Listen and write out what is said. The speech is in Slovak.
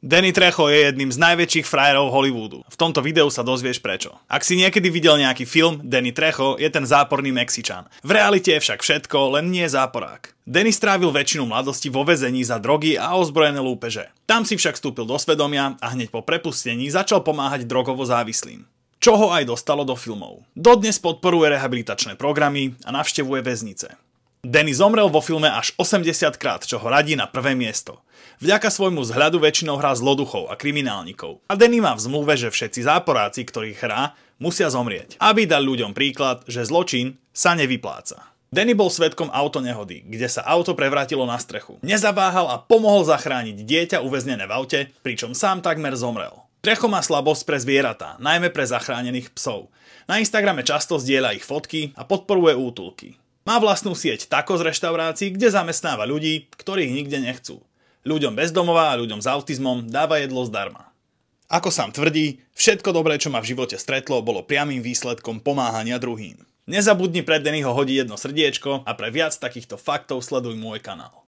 Danny Trejo je jedným z najväčších frajerov Hollywoodu. V tomto videu sa dozvieš prečo. Ak si niekedy videl nejaký film, Danny Trejo je ten záporný Mexičan. V realite je však všetko, len nie záporák. Danny strávil väčšinu mladosti vo väzení za drogy a ozbrojené lúpeže. Tam si však vstúpil do svedomia a hneď po prepustení začal pomáhať drogovo závislým. Čo ho aj dostalo do filmov. Dodnes podporuje rehabilitačné programy a navštevuje väznice. Danny zomrel vo filme až 80 krát, čo ho radí na prvé miesto. Vďaka svojmu vzhľadu väčšinou hrá zloduchov a kriminálnikov. A Danny má v zmluve, že všetci záporáci, ktorých hrá, musia zomrieť. Aby dal ľuďom príklad, že zločin sa nevypláca. Danny bol svedkom autonehody, kde sa auto prevrátilo na strechu. Nezaváhal a pomohol zachrániť dieťa uväznené v aute, pričom sám takmer zomrel. Trejo má slabosť pre zvieratá, najmä pre zachránených psov. Na Instagrame často zdieľa ich fotky a podporuje útulky. Má vlastnú sieť tacos reštaurácií, kde zamestnáva ľudí, ktorých nikde nechcú. Ľuďom bez domova a ľuďom s autizmom dáva jedlo zdarma. Ako sám tvrdí, všetko dobré, čo ma v živote stretlo, bolo priamym výsledkom pomáhania druhým. Nezabudni pred Dannyho hodiť jedno srdiečko a pre viac takýchto faktov sleduj môj kanál.